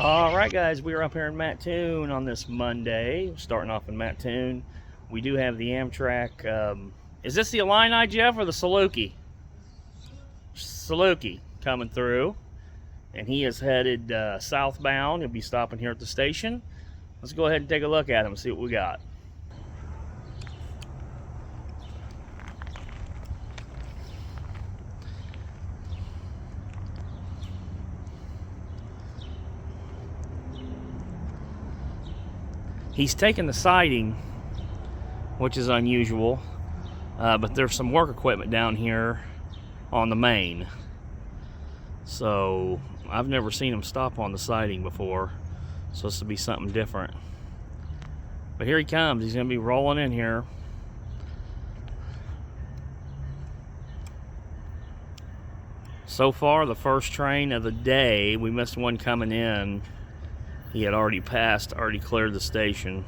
All right, guys, we're up here in Mattoon on this Monday. Starting off in Mattoon, we do have the Amtrak. Is this the Illini, Jeff, or the Saluki? Saluki coming through, and he is headed southbound. He'll be stopping here at the station. Let's go ahead and take a look at him and see what we got. He's taking the siding, which is unusual, but there's some work equipment down here on the main. So I've never seen him stop on the siding before, so this will be something different. But here he comes. He's going to be rolling in here. So far, the first train of the day. We missed one coming in. He had already passed, already cleared the station.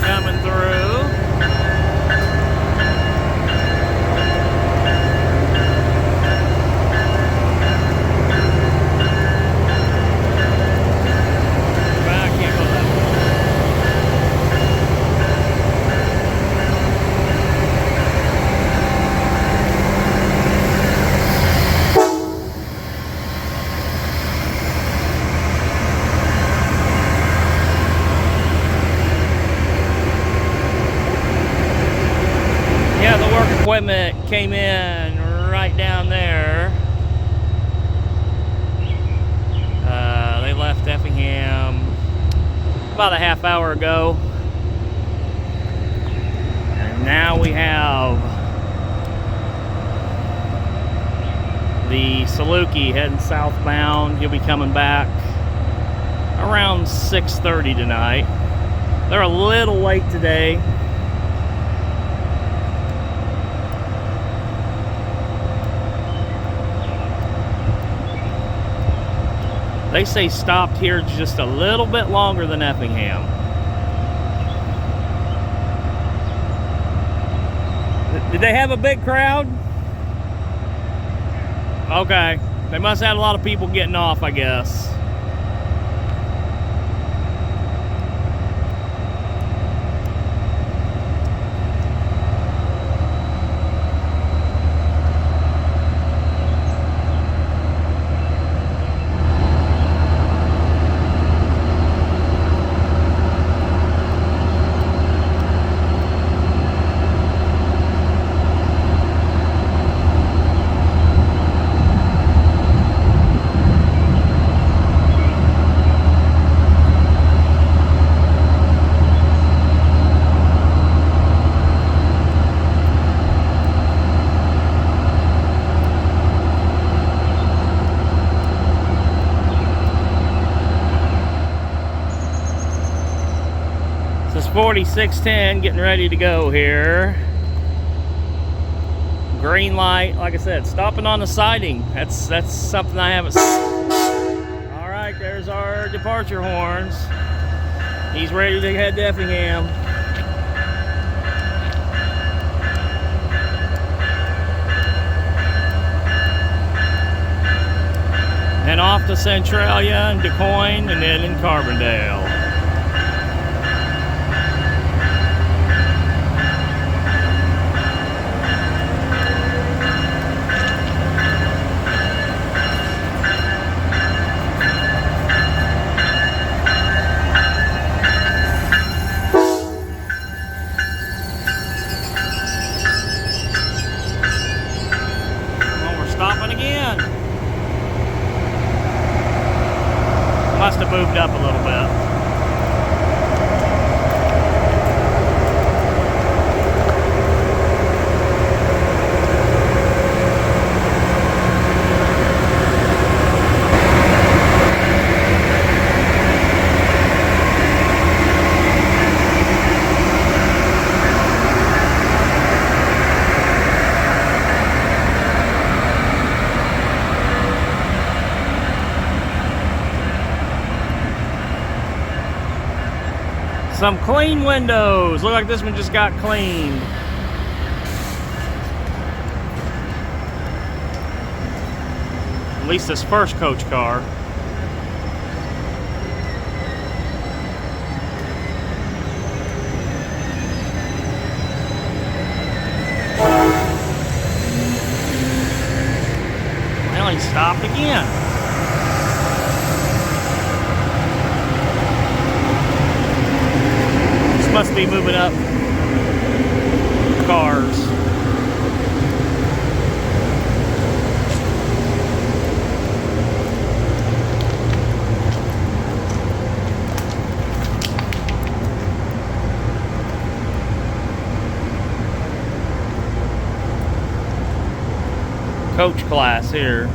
Coming through. I can't go that way. Yeah, the work equipment came in right down there. They left Effingham about a half hour ago. And now we have the Saluki heading southbound. He'll be coming back around 6:30 tonight. They're a little late today. They say stopped here just a little bit longer than Effingham. Did they have a big crowd? Okay. They must have had a lot of people getting off, I guess. This is 4610 getting ready to go here. Green light, like I said, stopping on the siding. That's something I haven't seen. All right, there's our departure horns. He's ready to head to Effingham. Then off to Centralia and DuQuoin and then in Carbondale. Stopping again. Must have moved up a little bit. Some clean windows. Look like this one just got cleaned. At least this first coach car. Well, he stopped again. This must be moving up cars. Coach class here.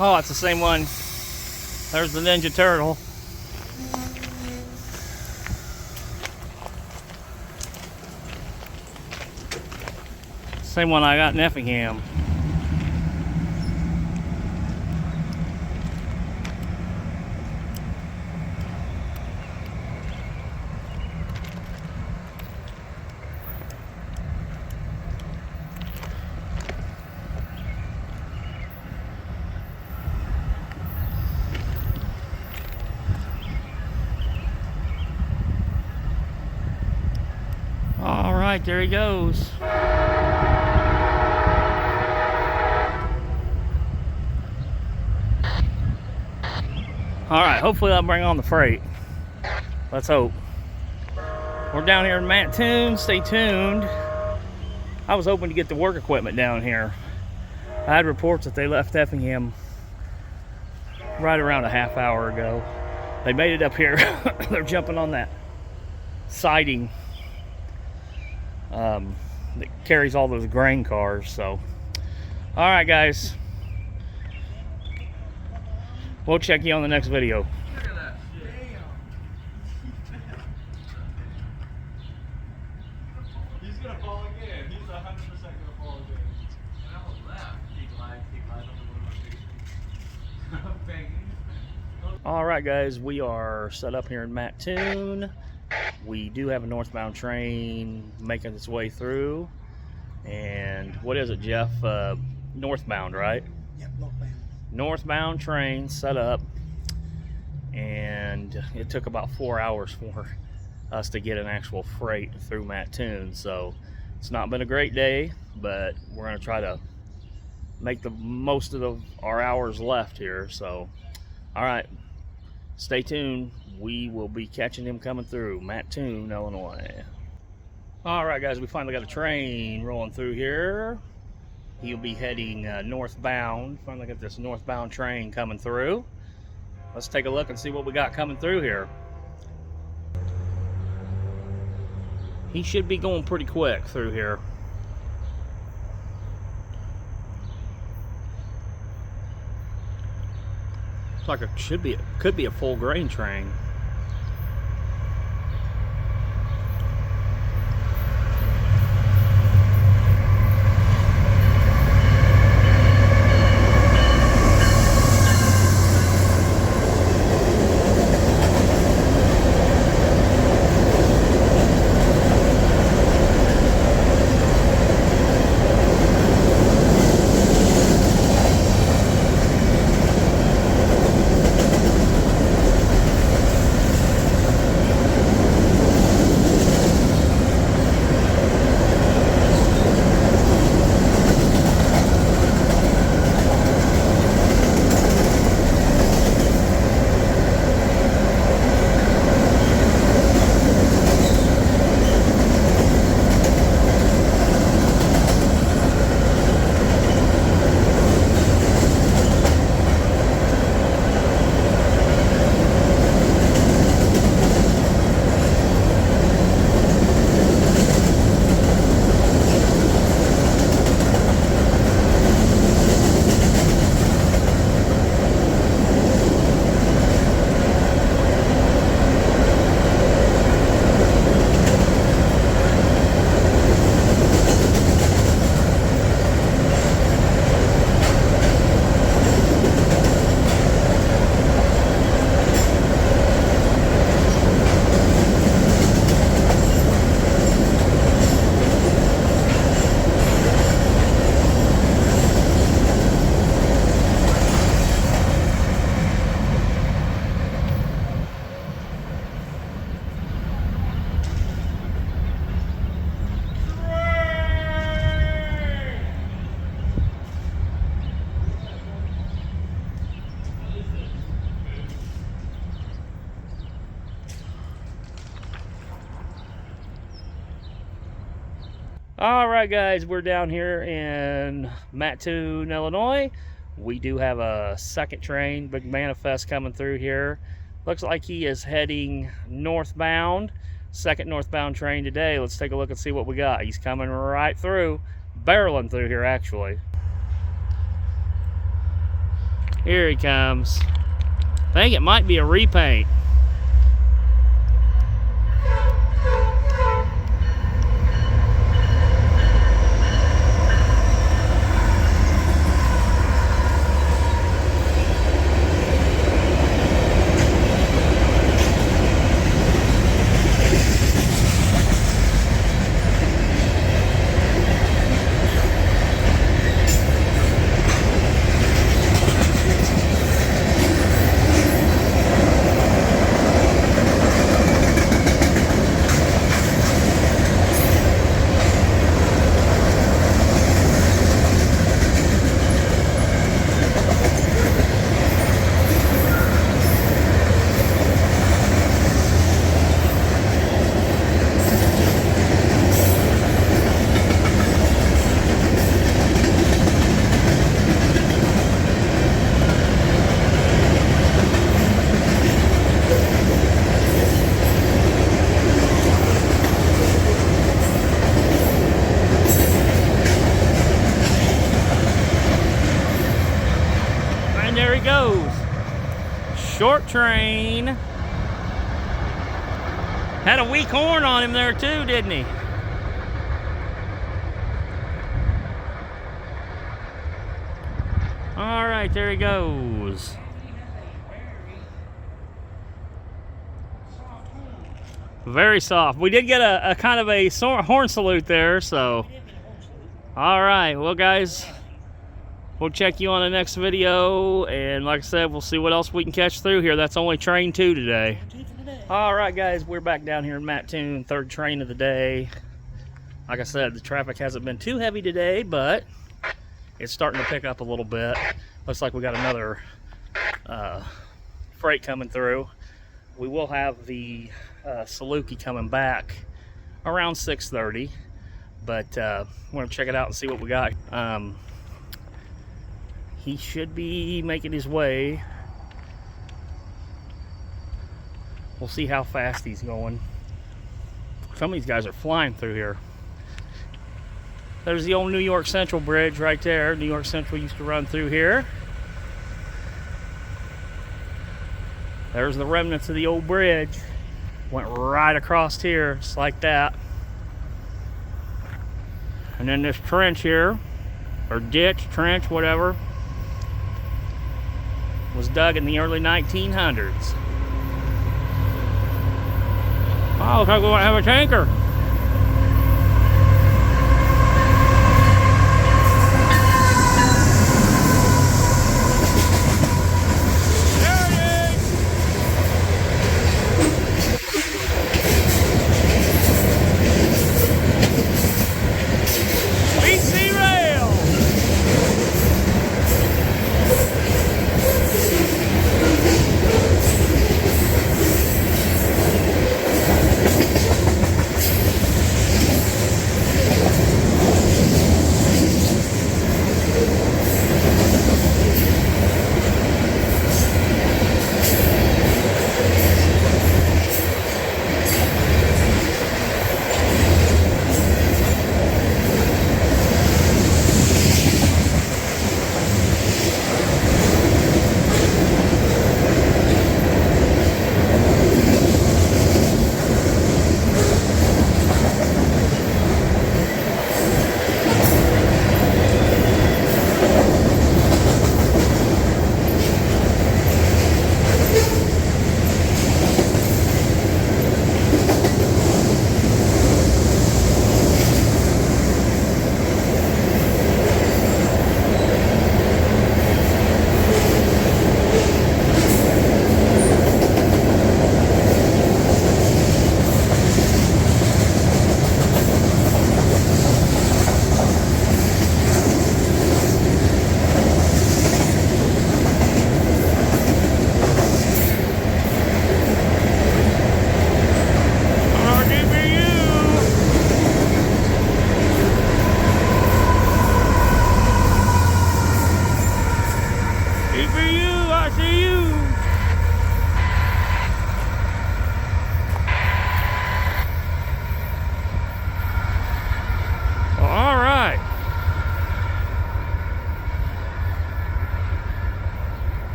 Oh, it's the same one. There's the Ninja Turtle. Same one I got in Effingham. All right, there he goes. All right, hopefully that'll bring on the freight. Let's hope. We're down here in Mattoon. Stay tuned. I was hoping to get the work equipment down here. I had reports that they left Effingham right around a half hour ago. They made it up here. They're jumping on that siding that carries all those grain cars. So, all right, guys. We'll check you on the next video. Look at that. Damn. He's gonna fall again. He's 100% gonna fall again. And I was left. He glides on the motor station. All right, guys, we are set up here in Mattoon. We do have a northbound train making its way through. And what is it, Jeff? Northbound, right? Yep, northbound. Northbound train set up. and it took about 4 hours for us to get an actual freight through Mattoon. So it's not been a great day, but we're going to try to make the most of our hours left here. So all right, stay tuned. We will be catching him coming through Mattoon, Illinois. All right, guys, we finally got a train rolling through here. He'll be heading northbound. Finally got this northbound train coming through. Let's take a look and see what we got coming through here. He should be going pretty quick through here. Looks like it could be a full grain train. All right, guys, we're down here in Mattoon, Illinois. We do have a second train, big manifest coming through here. Looks like he is heading northbound. Second northbound train today. Let's take a look and see what we got. He's coming right through, barreling through here, actually. Here he comes. I think it might be a repaint. Goes. Short train. Had a weak horn on him there too, didn't he? All right, there he goes. Very soft. We did get a kind of a horn salute there, so. All right, well, guys, we'll check you on the next video, and like I said, we'll see what else we can catch through here. That's only train 2 today. All right, guys, we're back down here in Mattoon, 3rd train of the day. Like I said, the traffic hasn't been too heavy today, but it's starting to pick up a little bit. Looks like we got another freight coming through. We will have the Saluki coming back around 6:30, but we're gonna check it out and see what we got. He should be making his way. We'll see how fast he's going. Some of these guys are flying through here. There's the old New York Central Bridge right there. New York Central used to run through here. There's the remnants of the old bridge. Went right across here, just like that. And then this trench here, or ditch, trench, whatever, was dug in the early 1900s. Oh, looks like we want to have a tanker.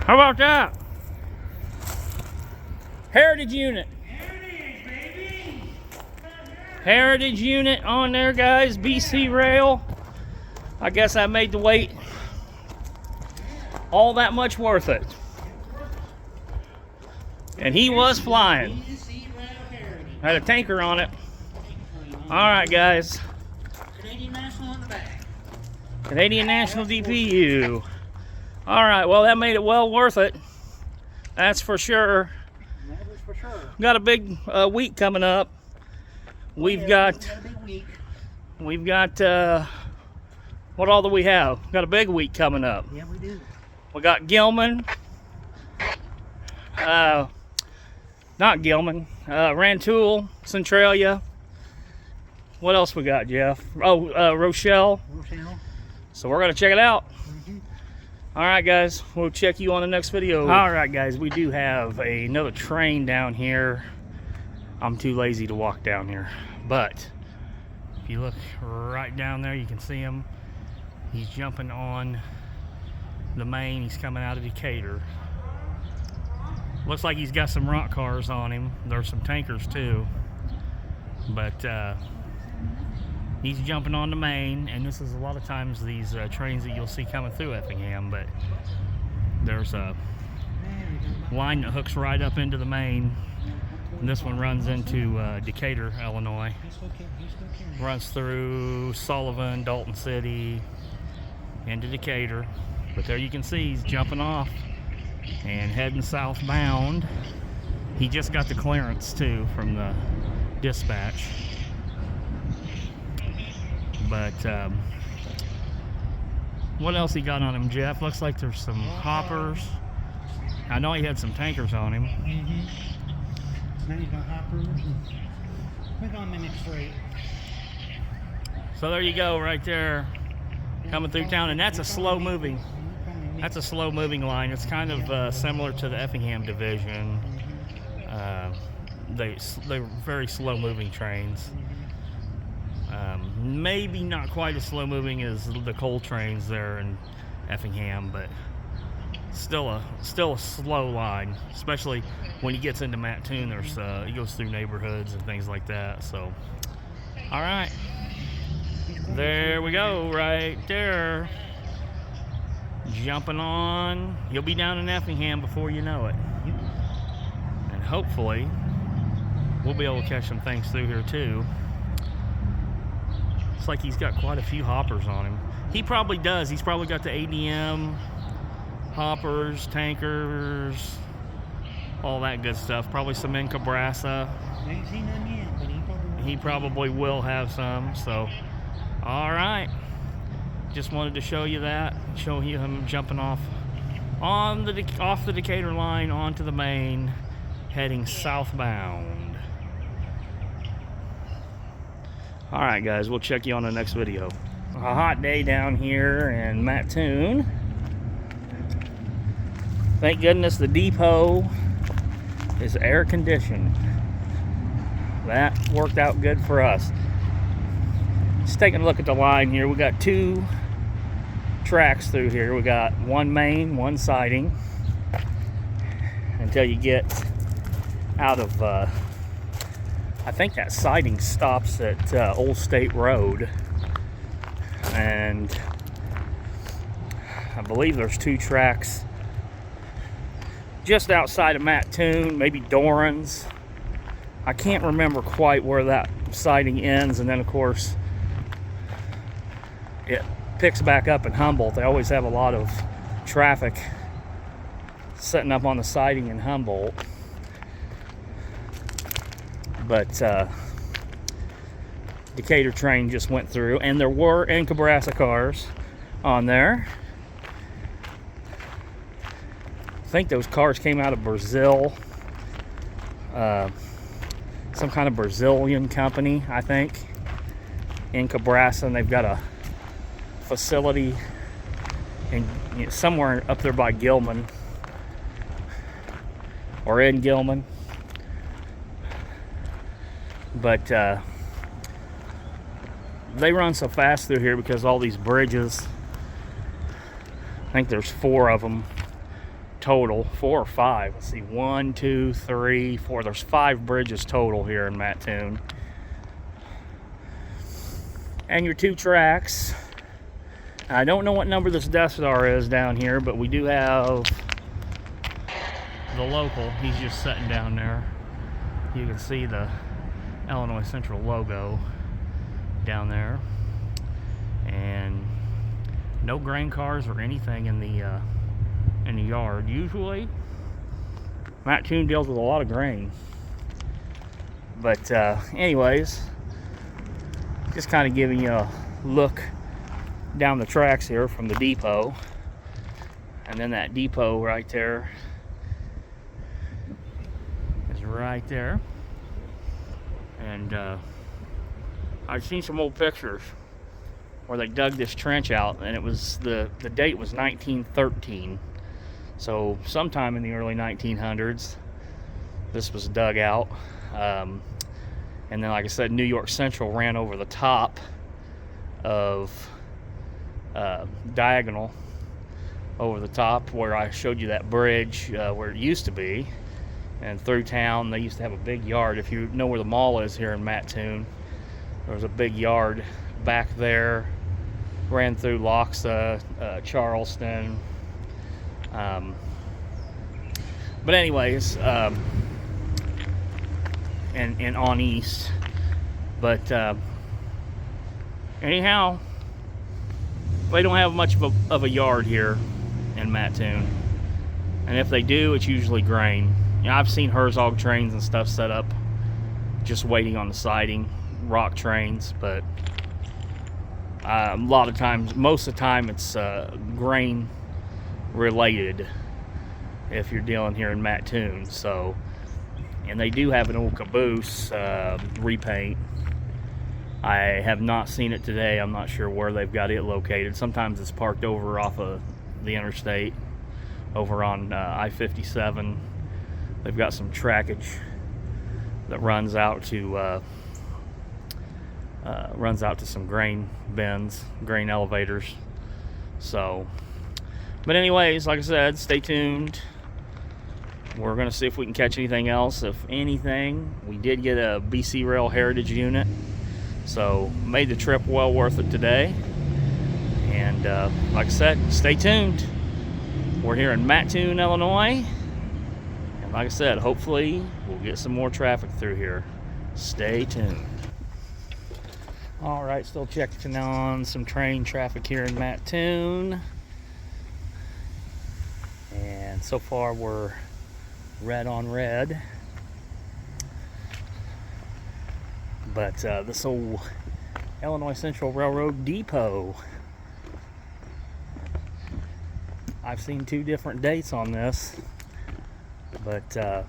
How about that? Heritage unit. Heritage, baby! Heritage unit on there, guys. bcrail. I guess I made the wait all that much worth it. And he was flying. Had a tanker on it. All right, guys. Canadian National on the back. Canadian National DPU. All right, well, that made it well worth it. That's for sure. That is for sure. Got a big week coming up. We've got what all do we have? Got a big week coming up. Yeah, we do. We got Gilman. Not Gilman. Rantoul, Centralia. What else we got, Jeff? Oh, Rochelle. Rochelle. So we're gonna check it out. All right, guys, we'll check you on the next video. All right, guys, we do have another train down here. I'm too lazy to walk down here, but if you look right down there, you can see him. He's jumping on the main. He's coming out of Decatur. Looks like he's got some rock cars on him. There's some tankers too, but he's jumping on the main, and this is a lot of times these trains that you'll see coming through Effingham, but there's a line that hooks right up into the main, and this one runs into Decatur, Illinois. Runs through Sullivan, Dalton City, into Decatur. But there you can see he's jumping off and heading southbound. He just got the clearance too from the dispatch. But what else he got on him, Jeff? Looks like there's some hoppers. I know he had some tankers on him. Now you got hoppers and we're going to mimic freight. So there you go, right there, coming through town, and that's a slow moving. That's a slow moving line. It's kind of similar to the Effingham division. They're very slow moving trains. Maybe not quite as slow moving as the coal trains there in Effingham, but still a slow line, especially when he gets into Mattoon. He goes through neighborhoods and things like that. So, all right, there we go, right there, jumping on. He'll be down in Effingham before you know it, and hopefully we'll be able to catch some things through here too. Looks like he's got quite a few hoppers on him. He probably does. He's probably got the ADM, hoppers, tankers, all that good stuff. Probably some in Cabrasa. I ain't seen none yet, but He probably will have some. So, all right. Just wanted to show you that. Show you him jumping off the Decatur line onto the main, heading southbound. All right, guys, we'll check you on the next video. A hot day down here in Mattoon. Thank goodness the depot is air conditioned. That worked out good for us. Just taking a look at the line here. We got 2 tracks through here. We got one main, one siding, until you get out of I think that siding stops at Old State Road, and I believe there's 2 tracks just outside of Mattoon, maybe Doran's. I can't remember quite where that siding ends, and then of course it picks back up in Humboldt. They always have a lot of traffic setting up on the siding in Humboldt. But Decatur train just went through, and there were in Cabrasa cars on there. I think those cars came out of Brazil, some kind of Brazilian company, I think, in Cabrasa, and they've got a facility in somewhere up there by Gilman, or in Gilman. But they run so fast through here because all these bridges. I think there's 4 of them total, 4 or 5. Let's see, 1, 2, 3, 4. There's 5 bridges total here in Mattoon. And your 2 tracks. I don't know what number this Death Star is down here, but we do have the local. He's just sitting down there. You can see the Illinois Central logo down there, and no grain cars or anything in the yard. Usually Mattoon deals with a lot of grain, but anyways, just kind of giving you a look down the tracks here from the depot, and then that depot right there is right there. And I've seen some old pictures where they dug this trench out, and it was the date was 1913. So sometime in the early 1900s, this was dug out. And then, like I said, New York Central ran over the top of Diagonal, over the top where I showed you that bridge where it used to be. And through town, they used to have a big yard. If you know where the mall is here in Mattoon, there was a big yard back there. Ran through Loxa, Charleston. But anyways, and on east. But anyhow, They don't have much of a yard here in Mattoon, and if they do, it's usually grain. You know, I've seen Herzog trains and stuff set up just waiting on the siding, rock trains, but a lot of times, most of the time, it's grain related if you're dealing here in Mattoon. So, and they do have an old caboose repaint. I have not seen it today. I'm not sure where they've got it located. Sometimes it's parked over off of the interstate over on I-57. They've got some trackage that runs out to some grain bins, grain elevators. So, but anyways, like I said, stay tuned. We're gonna see if we can catch anything else. If anything, we did get a bcrail heritage unit, so made the trip well worth it today. And like I said, stay tuned. We're here in Mattoon, Illinois, and like I said, hopefully we'll get some more traffic through here. Stay tuned. All right, still checking on some train traffic here in Mattoon, and so far we're red on red. But this old Illinois Central Railroad depot, I've seen 2 different dates on this, but let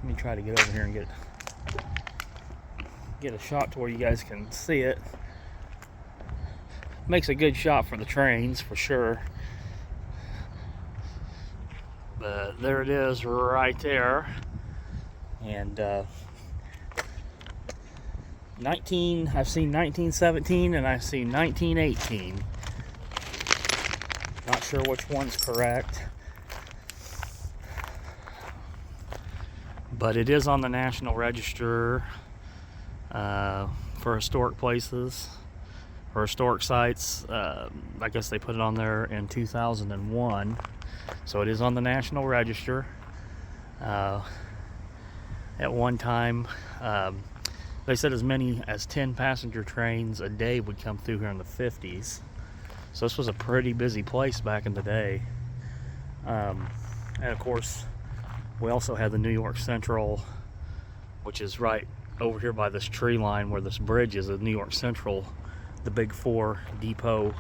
me try to get over here and get a shot to where you guys can see it. Makes a good shot for the trains for sure. But there it is right there. And I've seen 1917 and I've seen 1918. Not sure which one's correct, but it is on the National Register for historic places, for historic sites. I guess they put it on there in 2001, so it is on the National Register. At one time, they said as many as 10 passenger trains a day would come through here in the 50s. So this was a pretty busy place back in the day. And of course, we also had the New York Central, which is right over here by this tree line where this bridge is. The New York Central, the Big 4 depot,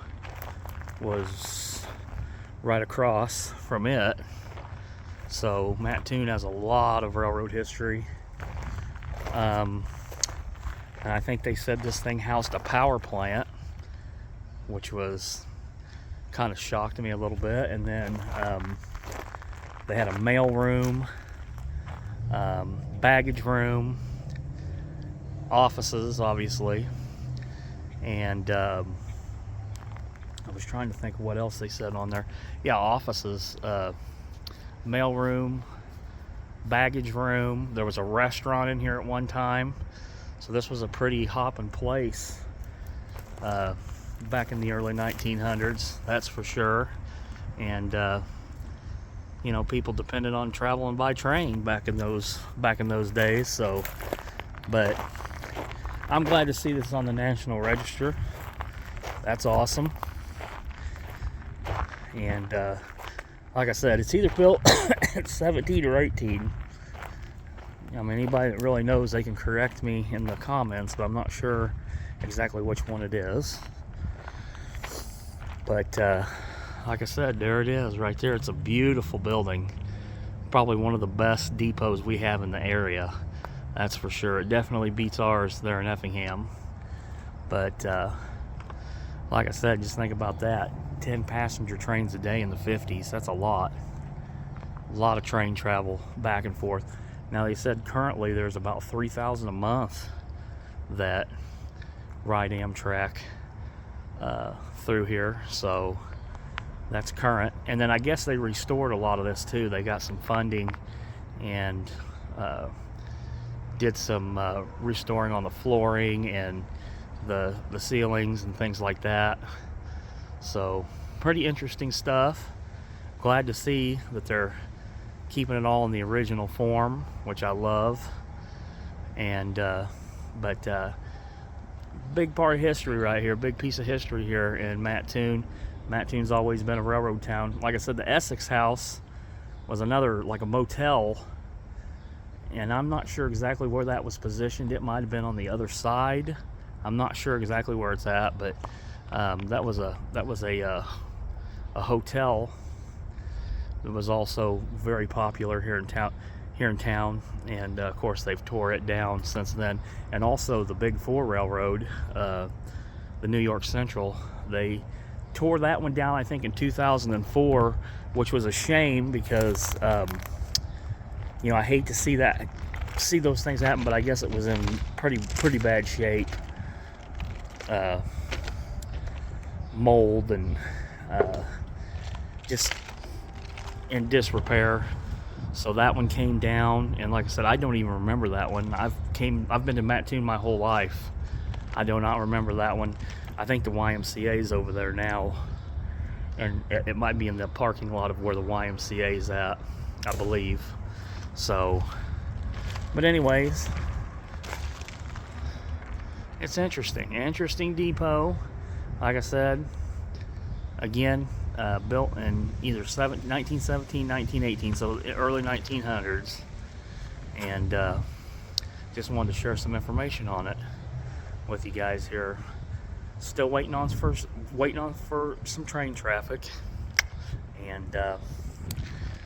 was right across from it. So Mattoon has a lot of railroad history. And I think they said this thing housed a power plant, which was kind of shocked me a little bit. And then they had a mail room, baggage room, offices, obviously, and I was trying to think of what else they said on there. Yeah, offices, mail room, baggage room. There was a restaurant in here at one time, so this was a pretty hopping place back in the early 1900s, that's for sure. And you know, people depended on traveling by train back in those days. So, but I'm glad to see this on the National Register. That's awesome. And like I said, it's either built at 17 or 18. I mean, anybody that really knows, they can correct me in the comments, but I'm not sure exactly which one it is. But like I said, there it is right there. It's a beautiful building. Probably one of the best depots we have in the area. That's for sure. It definitely beats ours there in Effingham. But like I said, just think about that. 10 passenger trains a day in the 50s. That's a lot. A lot of train travel back and forth. Now, they said currently there's about 3,000 a month that ride Amtrak through here. So that's current. And then I guess they restored a lot of this too. They got some funding and did some restoring on the flooring and the ceilings and things like that. So pretty interesting stuff. Glad to see that they're keeping it all in the original form, which I love. And but big part of history right here, big piece of history here in Mattoon. Mattoon's always been a railroad town. Like I said, the Essex House was another, like a motel, and I'm not sure exactly where that was positioned. It might have been on the other side. I'm not sure exactly where it's at, but that was a hotel that was also very popular here in town. And of course they've tore it down since then. And also the Big Four Railroad, the New York Central, they tore that one down I think in 2004, which was a shame because you know, I hate to see those things happen, but I guess it was in pretty bad shape, mold and just in disrepair. So that one came down, and like I said, I don't even remember that one. I've been to Mattoon my whole life. I do not remember that one. I think the YMCA is over there now, and it might be in the parking lot of where the YMCA is at, I believe. So, but anyways, it's interesting depot. Like I said, again, built in either 1917, 1918, so early 1900s, and just wanted to share some information on it with you guys here. Still waiting on for some train traffic, and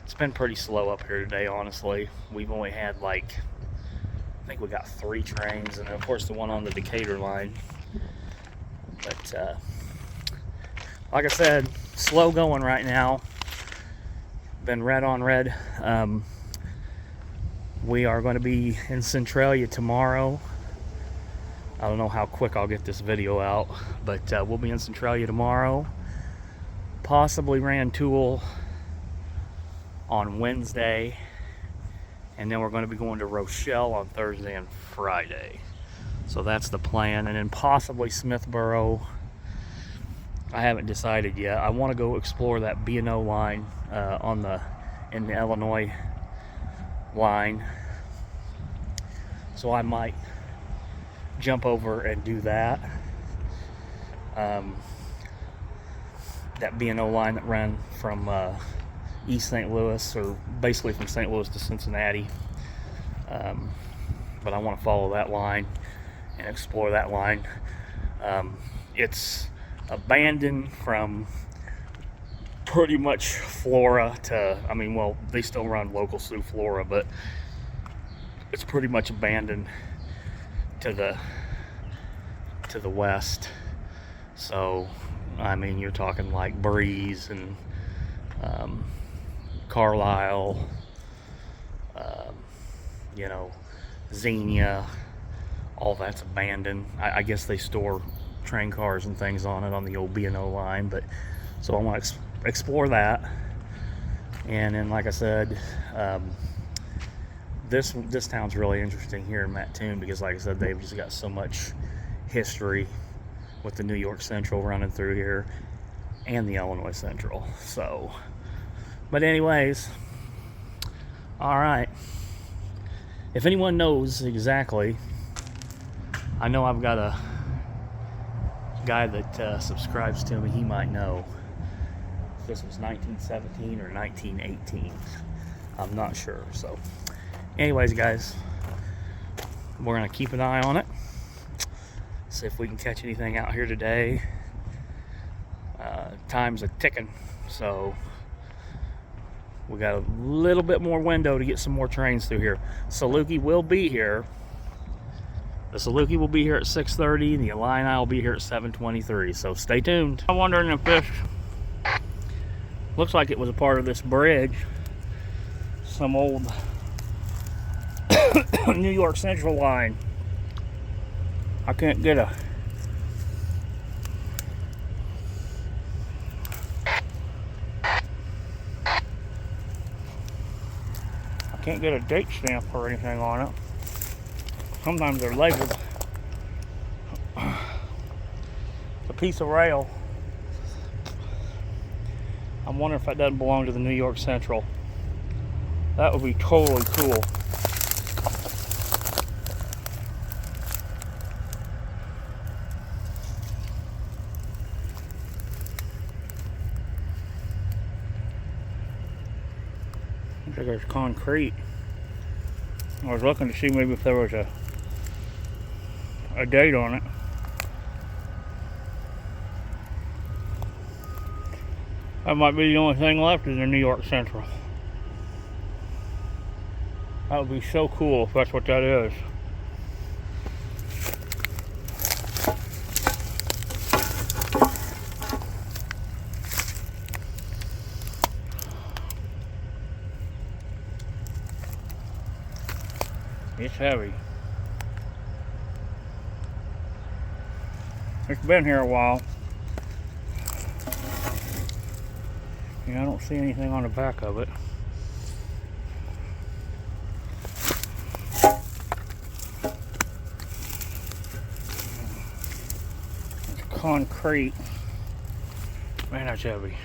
it's been pretty slow up here today, honestly. We've only had I think we got 3 trains, and of course the one on the Decatur line. But like I said, slow going right now. Been red on red. We are going to be in Centralia tomorrow. I don't know how quick I'll get this video out, but we'll be in Centralia tomorrow. Possibly Rantoul on Wednesday, and then we're going to be going to Rochelle on Thursday and Friday. So that's the plan, and then possibly Smithborough. I haven't decided yet. I want to go explore that B&O line in the Illinois line, so I might jump over and do that. That B&O line that ran from East St. Louis, or basically from St. Louis to Cincinnati. But I want to follow that line and explore that line. It's abandoned from pretty much Flora to, I mean, well, they still run local through Flora, but it's pretty much abandoned to the west. So I mean, you're talking like Breeze and Carlisle, you know, Xenia, all that's abandoned. I guess they store train cars and things on it on the old B&O line, but so I want to explore that. And then, like I said, this town's really interesting here in Mattoon because, like I said, they've just got so much history with the New York Central running through here and the Illinois Central. So, but anyways, all right. If anyone knows exactly, I know I've got a guy that subscribes to me. He might know if this was 1917 or 1918. I'm not sure. So anyways, guys, we're gonna keep an eye on it, see if we can catch anything out here today. Time's a ticking, so we got a little bit more window to get some more trains through here. Saluki will be here. The Saluki will be here at 6:30, and the Illini will be here at 7:23, so stay tuned. I'm wondering if this looks like it was a part of this bridge, some old New York Central line. I can't get a date stamp or anything on it. Sometimes they're labeled. It's a piece of rail. I'm wondering if that doesn't belong to the New York Central. That would be totally cool. Looks like there's concrete. I was looking to see maybe if there was a date on it. That might be the only thing left in the New York Central. That would be so cool if that's what that is. It's heavy. It's been here a while. Yeah, I don't see anything on the back of it. It's concrete. Man, that's heavy.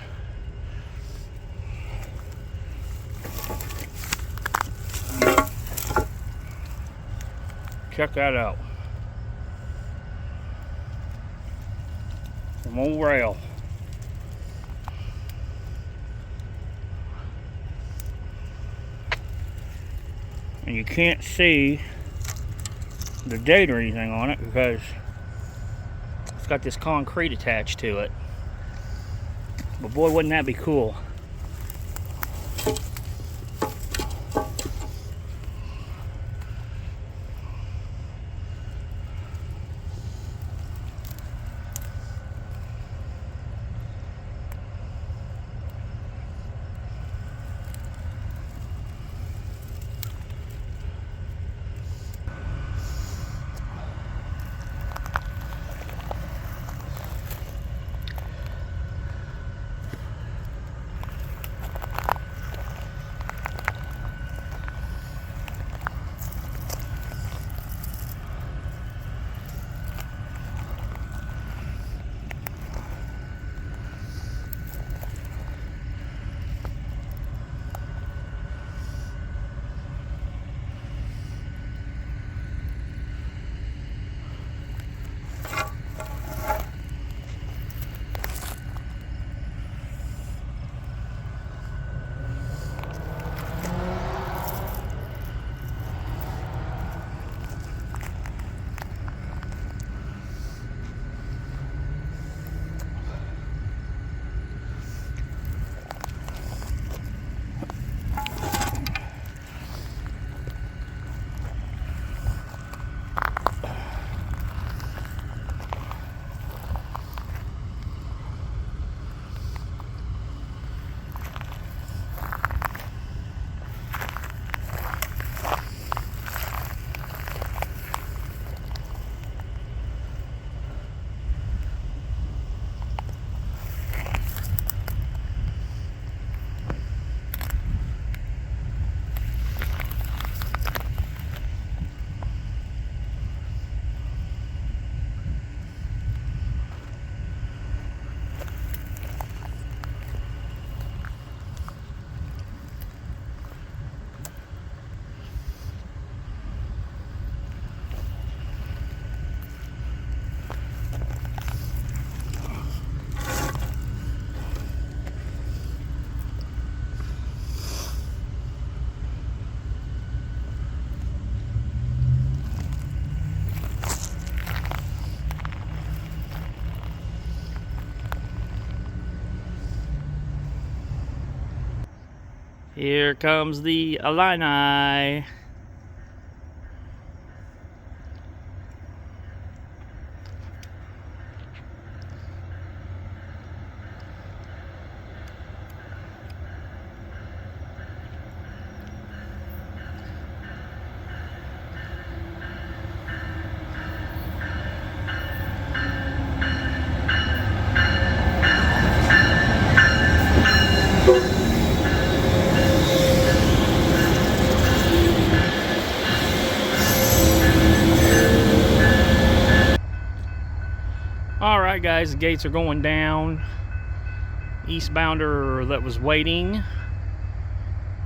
Check that out. Some old rail. And you can't see the date or anything on it because it's got this concrete attached to it. But boy, wouldn't that be cool. Here comes the Illini. Alright guys, the gates are going down. Eastbounder that was waiting,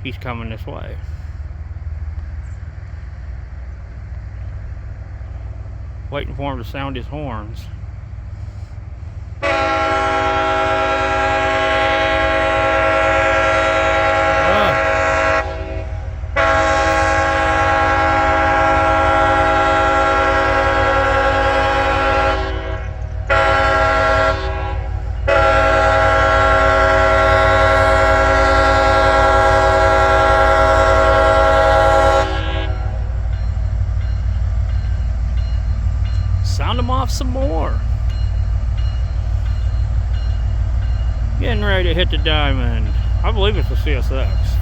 he's coming this way. Waiting for him to sound his horns. round them off some more. Getting ready to hit the diamond. I believe it's a CSX.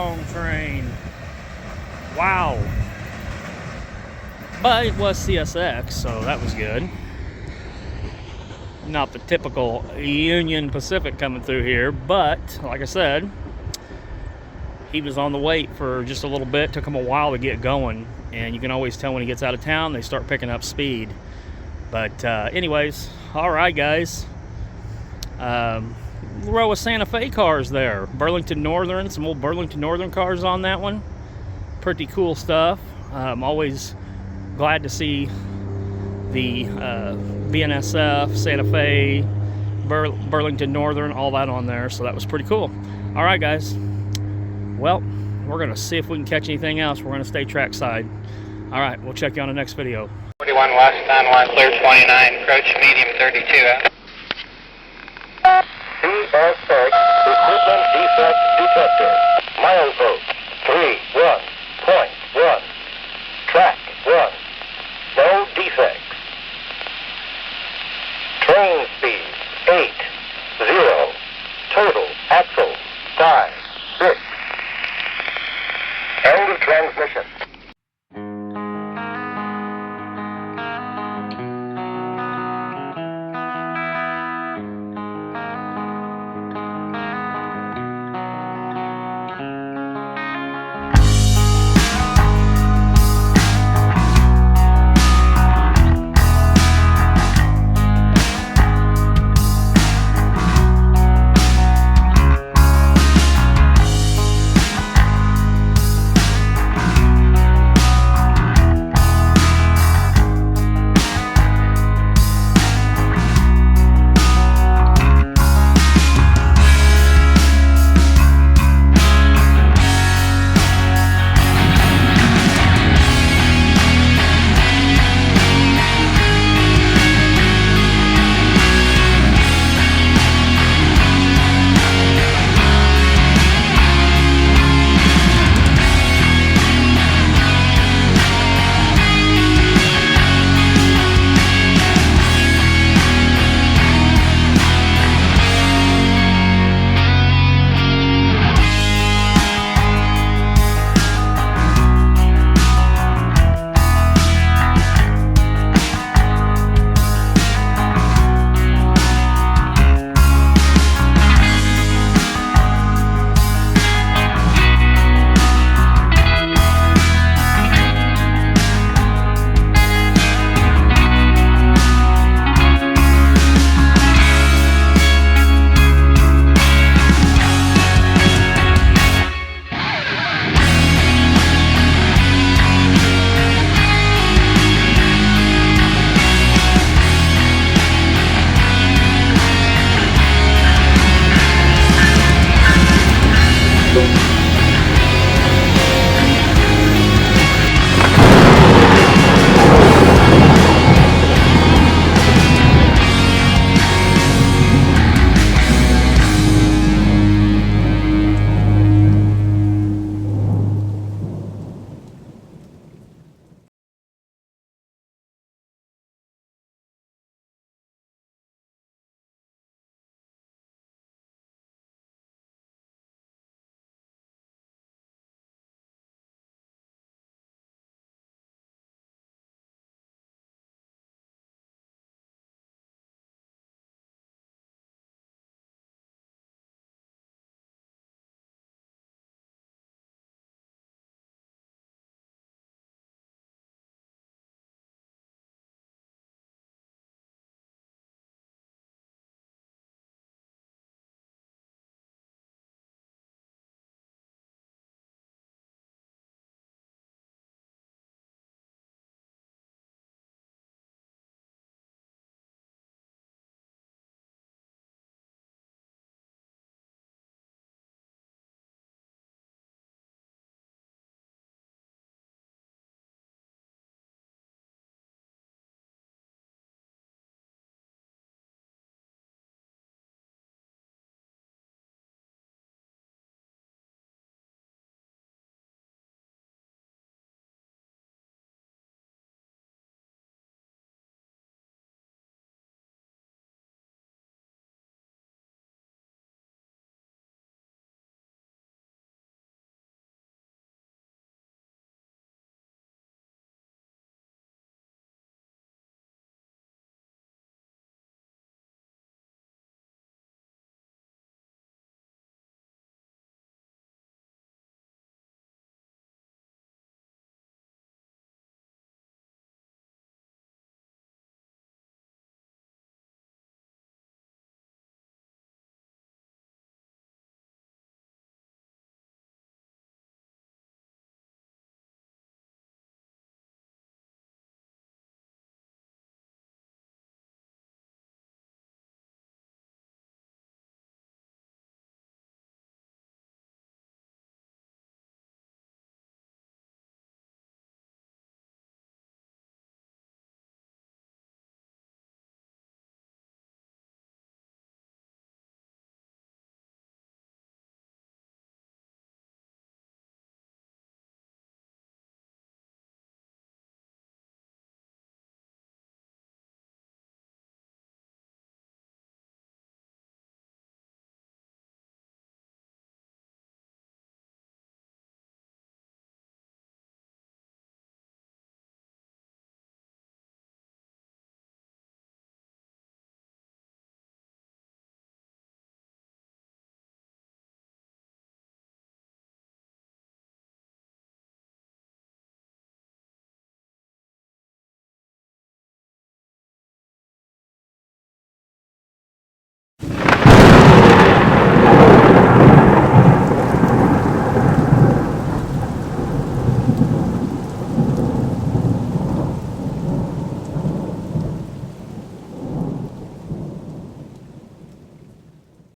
wrong train. Wow. But it was CSX, so that was good. Not the typical Union Pacific coming through here, but like I said, he was on the wait for just a little bit. Took him a while to get going, and you can always tell when he gets out of town, they start picking up speed. But anyways, all right, guys. Row of Santa Fe cars there. Burlington Northern, some old Burlington Northern cars on that one. Pretty cool stuff. I'm always glad to see the BNSF, Santa Fe, Burlington Northern, all that on there. So that was pretty cool. All right, guys. Well, we're going to see if we can catch anything else. We're going to stay trackside. All right, we'll check you on the next video. 41 west on 1, clear 29, approach medium 32 out. CSX, equipment defect detector. Miles